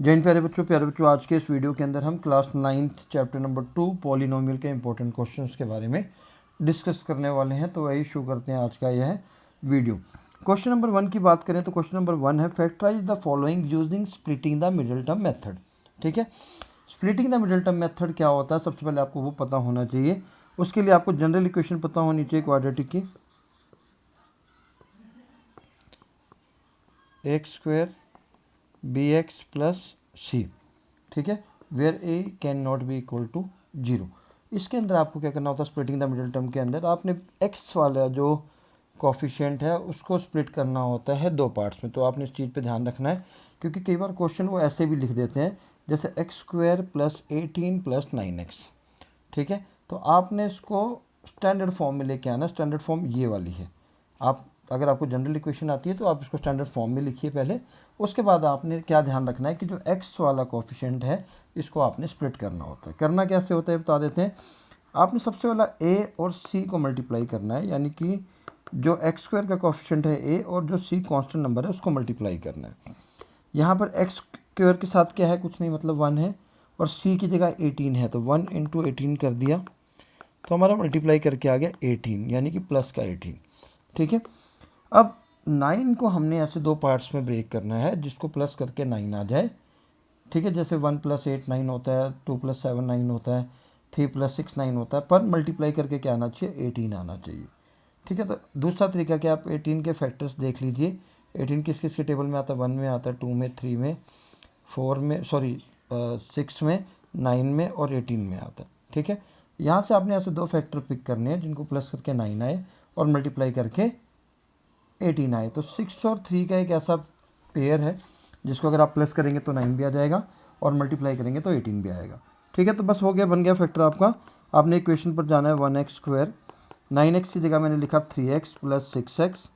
जय हिंद प्यारे बच्चों, आज के इस वीडियो के अंदर हम class 9th chapter number 2 polynomial के इंपॉर्टेंट क्वेश्चंस के बारे में डिस्कस करने वाले हैं। तो वही शुरू करते हैं आज का यह वीडियो। क्वेश्चन नंबर 1 की बात करें तो क्वेश्चन नंबर 1 है factorise the following using splitting the middle term method. ठीक है, splitting the middle term method क्या होता है, सबसे पहले आपको वो पता होना चाहिए। उसके लिए आपको जनरल इक्वेशन पता होनी चाहिए क्वाड्रेटिक की, X square B X plus C. ठीक है, where A can not be equal to 0। इसके अंदर आपको क्या करना होता है, स्प्लिटिंग द मिडिल टर्म के अंदर आपने एक्स वाला जो कोफिशिएंट है उसको स्प्लिट करना होता है दो पार्ट्स में। तो आपने इस चीज़ पे ध्यान रखना है, क्योंकि कई बार क्वेश्चन वो ऐसे भी लिख देते हैं जैसे x square plus 18 plus 9x। ठीक है, तो आपने इसको स्टैंडर्ड फॉर्म में लेके आना। स्टैंडर्ड फॉर्म ये वाली है। आप अगर आपको जनरल इक्वेशन आती है तो आप इसको स्टैंडर्ड फॉर्म में लिखिए पहले। उसके बाद आपने क्या ध्यान रखना है कि जो एक्स वाला कोफिशिएंट है इसको आपने स्प्लिट करना होता है। करना कैसे होता है बता देते हैं। आपने सबसे पहला ए और सी को मल्टीप्लाई करना है, यानी कि जो एक्स स्क्वायर का कोफिशिएंट है ए और जो सी कांस्टेंट नंबर है उसको मल्टीप्लाई करना है। यहाँ पर एक्स स्क्वायर के साथ क्या है, कुछ नहीं, मतलब 1 है, और सी की जगह 18 है तो 1 इंटू 18 कर दिया तो हमारा मल्टीप्लाई करके आ गया 18, यानी कि प्लस का 18। ठीक है, अब 9 को हमने ऐसे दो पार्ट्स में ब्रेक करना है जिसको प्लस करके 9 आ जाए। ठीक है, जैसे 1 + 8 9 होता है, 2 + 7 9 होता है, 3 + 6 9 होता है, पर मल्टीप्लाई करके क्या आना चाहिए, 18 आना चाहिए। ठीक है, तो दूसरा तरीका क्या, आप 18 के फैक्टर्स देख लीजिए। 18 किस किस के टेबल में आता है, 1 में आता है, 2 में, 3 में, 4 में, सॉरी 6 में, 9 में और 18 में आता है। ठीक है, यहाँ से आपने ऐसे दो फैक्टर पिक करने हैं जिनको प्लस करके 9 आए और मल्टीप्लाई करके 18 आए। तो 6 और 3 का एक ऐसा पेयर है जिसको अगर आप प्लस करेंगे तो 9 भी आ जाएगा और मल्टीप्लाई करेंगे तो 18 भी आएगा। ठीक है, तो बस हो गया, बन गया फैक्टर आपका। आपने इक्वेशन पर जाना है 1x स्क्वायर, 9x की जगह मैंने लिखा 3x प्लस 6x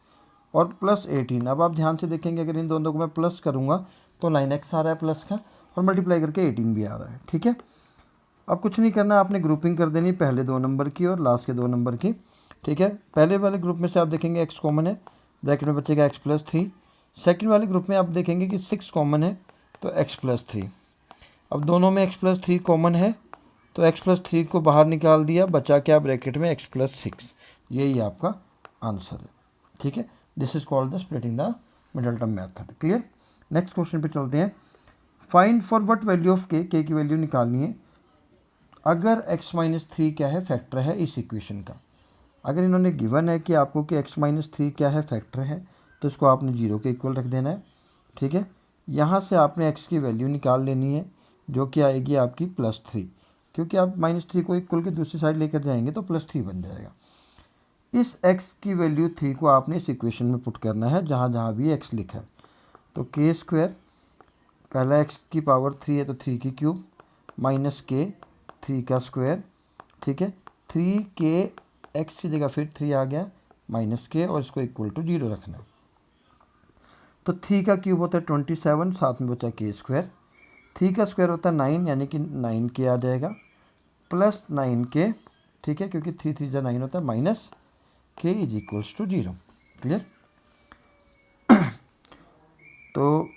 और प्लस 18। अब आप ध्यान से देखेंगे, अगर इन दोनों को मैं प्लस करूँगा तो 9x आ रहा है प्लस का और मल्टीप्लाई करके 18 भी आ रहा है। ठीक है, अब कुछ नहीं करना, आपने ग्रुपिंग कर देनी पहले 2 नंबर की और लास्ट के 2 नंबर की। ठीक है, पहले वाले ग्रुप में से आप देखेंगे x कॉमन है, ब्रैकेट में बचेगा x + 3। सेकंड वाले ग्रुप में आप देखेंगे कि 6 कॉमन है तो x + 3। अब दोनों में x + 3 कॉमन है तो x + 3 को बाहर निकाल दिया, बचा क्या ब्रैकेट में x + 6। यही आपका आंसर है। ठीक है, this is called the splitting the middle term method. Clear. Next question पे चलते हैं। Find for what value of k, की वैल्यू निकालनी है अगर x - 3 क्या है, फैक्टर है इस इक्वेशन का। अगर इन्होंने गिवन है कि आपको कि x - 3 क्या है, फैक्टर है, तो इसको आपने 0 के इक्वल रख देना है। ठीक है, यहाँ से आपने x की वैल्यू निकाल लेनी है जो कि आएगी आपकी +3, क्योंकि आप -3 को इक्वल के दूसरी साइड लेकर जाएंगे तो +3 बन जाएगा। इस x की वैल्यू 3 को आपने इस इक्वेशन में पुट करना है जहाँ जहाँ भी x लिखा है। तो k स्क्वायर, पहला x की पावर 3 है तो 3 की क्यूब माइनस k 3 का स्क्वायर। ठीक है, 3k x की जगह फिर 3 आ गया माइनस k और इसको इक्वल टू 0 रखना। तो 3 का क्यूब होता है 27, साथ में बचा k स्क्वायर। 3 का स्क्वायर होता है 9, यानी कि 9k आ जाएगा प्लस 9k। ठीक है, क्योंकि 3 3 9 होता है, minus k is equals to 0। Clear. तो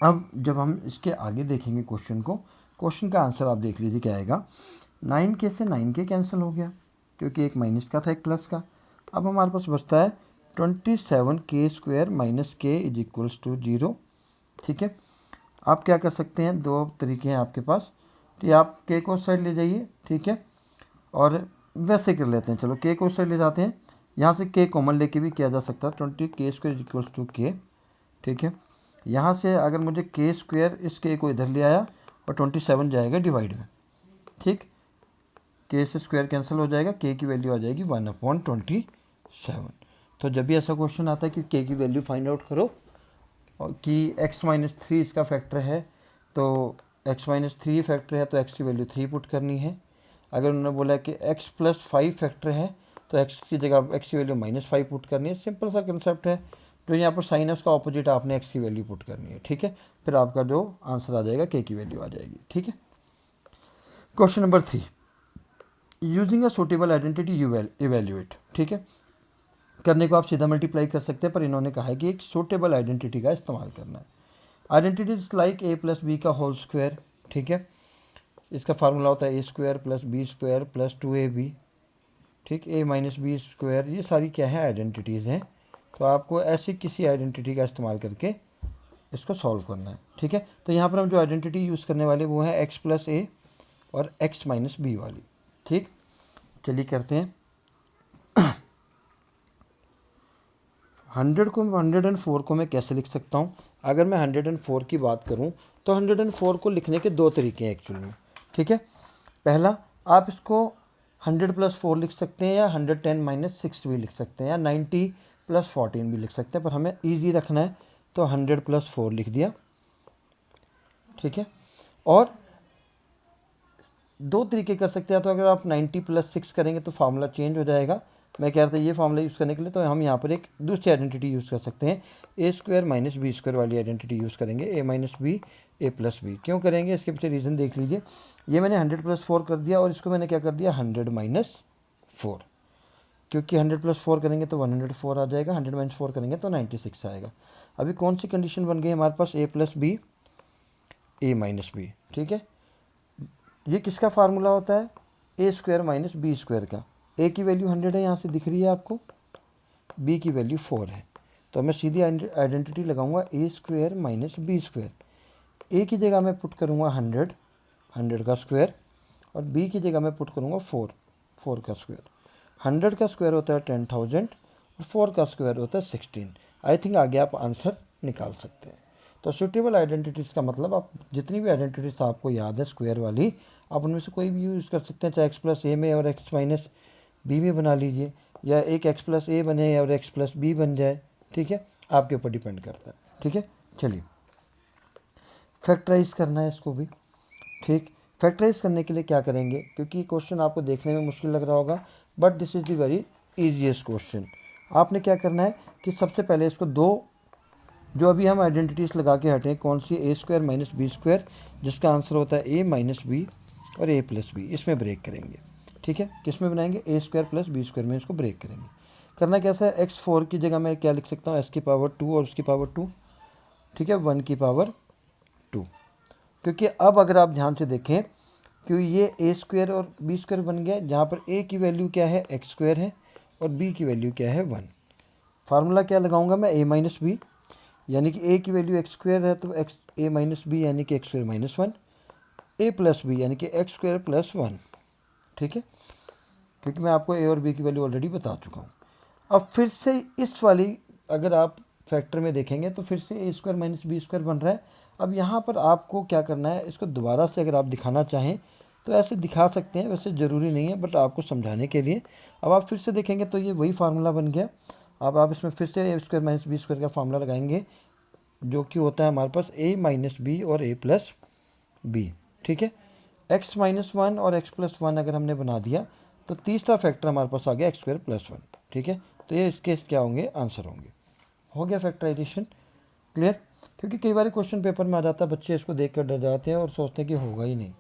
अब जब हम इसके आगे देखेंगे क्वेश्चन को, क्वेश्चन का आंसर आप देख लीजिए क्या आएगा। 9k से 9k कैंसिल हो गया क्योंकि एक माइनस का था एक प्लस का। अब हमारे पास बचता है 27k square minus k is equals to 0। ठीक है, आप क्या कर सकते हैं, दो तरीके हैं आपके पास। तो आप k को उस साइड ले जाइए। ठीक है, और वैसे कर लेते हैं, चलो k को उस साइड ले जाते हैं, यहाँ से k कॉमन लेके भी किया जा सकता है, 20k square is equals to k। ठीक है, यहाँ से अगर मुझे k स्क्वायर इस k को इधर ले आया और 27 जाएगा डिवाइड में। ठीक, k से स्क्वायर कैंसिल हो जाएगा, k की वैल्यू आ जाएगी 1/27। तो जब भी ऐसा क्वेश्चन आता है कि k की वैल्यू फाइंड आउट करो और कि x - 3 इसका फैक्टर है, तो x - 3 फैक्टर है तो x की वैल्यू 3 पुट करनी है। अगर उन्होंने बोला कि x + 5 फैक्टर है तो x की जगह x की वैल्यू -5 पुट करनी है। सिंपल सा कंसेप्ट है। जो यहाँ पर साइन है उसका ऑपोजिट आपने x की वैल्यू पुट करनी है। ठीक है, फिर आपका जो आंसर आ जाएगा k की वैल्यू आ जाएगी। ठीक है, question number 3, using a suitable identity you evaluate. ठीक है, करने को आप सीधा मल्टीप्लाई कर सकते हैं, पर इन्होंने कहा है कि एक सूटेबल आइडेंटिटी का इस्तेमाल करना है। Identities like A plus B का होल स्क्वायर, ठीक है, इसका फार्मूला होता है A square plus B square plus 2ab, ठीक, ए माइनस बी स्क्वायर, ये सारी क्या है आइडेंटिटीज़ हैं। तो आपको ऐसी किसी आइडेंटिटी का इस्तेमाल करके इसको सॉल्व करना है, ठीक है। तो यहाँ पर हम जो आइडेंटिटी यूज़ करने वाले वो है एक्स प्लस ए और एक्स माइनस बी वाली, ठीक। चलिए करते हैं। 104 को मैं कैसे लिख सकता हूँ? अगर मैं 104 की बात करूँ तो 104 को लिखने के दो तरीके हैं एक्चुअली में, ठीक है। पहला, आप इसको 100 प्लस 4 लिख सकते हैं, या 110 माइनस 6 भी लिख सकते हैं, या 90 प्लस 14 भी लिख सकते हैं, पर हमें ईजी रखना है तो 100 प्लस 4 लिख दिया, ठीक है। और दो तरीके कर सकते हैं, तो अगर आप 90 प्लस 6 करेंगे तो फार्मूला चेंज हो जाएगा। मैं कह रहा था ये फार्मूला यूज़ करने के लिए तो हम यहाँ पर एक दूसरी आइडेंटिटी यूज़ कर सकते हैं, ए स्क्वायर माइनस बी स्क्वायर वाली आइडेंटिटी यूज़ करेंगे, ए माइनस बी ए प्लस बी। क्यों करेंगे इसके पीछे रीज़न देख लीजिए। ये मैंने 100 प्लस 4 कर दिया और इसको मैंने क्या कर दिया 100 माइनस 4, क्योंकि 100 प्लस 4 करेंगे तो 104 आ जाएगा, 100 माइनस 4 करेंगे तो 96 आएगा। अभी कौन सी कंडीशन बन गई हमारे पास, ए प्लस बी ए माइनस बी, ठीक है। ये किसका फार्मूला होता है, A square minus B square का। ए की वैल्यू 100 है, यहाँ से दिख रही है आपको, बी की वैल्यू 4 है, तो मैं सीधी आइडेंटिटी लगाऊंगा ए स्क्वायर माइनस बी स्क्वायर। ए की जगह मैं पुट करूँगा 100 का स्क्वायर, और बी की जगह मैं पुट करूँगा 4 का स्क्वायर। 100 का स्क्वायर होता है 10,000 और 4 का स्क्वायर होता है 16। आई थिंक आगे आप आंसर निकाल सकते हैं। तो सुटेबल आइडेंटिटीज़ का मतलब, आप जितनी भी आइडेंटिटीज़ आपको याद है स्क्वायर वाली, आप उनमें से कोई भी यूज़ कर सकते हैं, चाहे एक्स प्लस ए में और एक्स माइनस बी में बना लीजिए, या एक एक्स प्लस ए बने और एक्स प्लस बी बन जाए, ठीक है, आपके ऊपर डिपेंड करता है, ठीक है। चलिए फैक्टराइज करना है इसको भी, ठीक। फैक्टराइज करने के लिए क्या करेंगे, क्योंकि क्वेश्चन आपको देखने में मुश्किल लग रहा होगा, but this is the very easiest question. आपने क्या करना है कि सबसे पहले इसको दो, जो अभी हम आइडेंटिटीज़ लगा के हटें, कौन सी, ए स्क्वायर माइनस बी स्क्वायर, जिसका आंसर होता है ए माइनस बी और ए प्लस बी, इसमें ब्रेक करेंगे, ठीक है। किस में बनाएंगे, ए स्क्वायर प्लस बी स्क्वायर में इसको ब्रेक करेंगे। करना कैसा है, एक्स 4 की जगह मैं क्या लिख सकता हूँ, एस की पावर 2 और उसकी पावर 2, ठीक है, 1 की पावर 2। क्योंकि अब अगर आप ध्यान से देखें, क्योंकि ये ए स्क्वायर और बी स्क्वायर बन गया, जहाँ पर ए की वैल्यू क्या है, एक्स स्क्वायर है, और बी की वैल्यू क्या है 1। फार्मूला क्या लगाऊंगा मैं, ए माइनस बी, यानी कि ए की वैल्यू एक्स स्क्वायर है तो एक्स ए माइनस बी यानी कि एक्स स्क्वायर माइनस 1, ए प्लस बी यानी कि एक्स स्क्वायर प्लस 1, ठीक है, क्योंकि मैं आपको ए और बी की वैल्यू ऑलरेडी बता चुका हूँ। अब फिर से इस वाली अगर आप फैक्टर में देखेंगे तो फिर से ए स्क्वायर माइनस बी स्क्वायर बन रहा है। अब यहाँ पर आपको क्या करना है, इसको दोबारा से अगर आप दिखाना चाहें तो ऐसे दिखा सकते हैं, वैसे ज़रूरी नहीं है, बट आपको समझाने के लिए। अब आप फिर से देखेंगे तो ये वही फार्मूला बन गया। अब आप इसमें फिर से ए स्क्वायर माइनस बी स्क्वायर का फार्मूला लगाएंगे, जो कि होता है हमारे पास ए माइनस बी और ए प्लस बी, ठीक है। एक्स माइनस 1 और एक्स प्लस 1 अगर हमने बना दिया तो तीसरा फैक्टर हमारे पास आ गया एक्स स्क्वायर प्लस 1, ठीक है। तो ये इसके क्या होंगे, आंसर होंगे। हो गया फैक्टराइजेशन, क्लियर। क्योंकि कई बार क्वेश्चन पेपर में आ जाता है, बच्चे इसको देख कर डर जाते हैं और सोचते हैं कि होगा ही नहीं।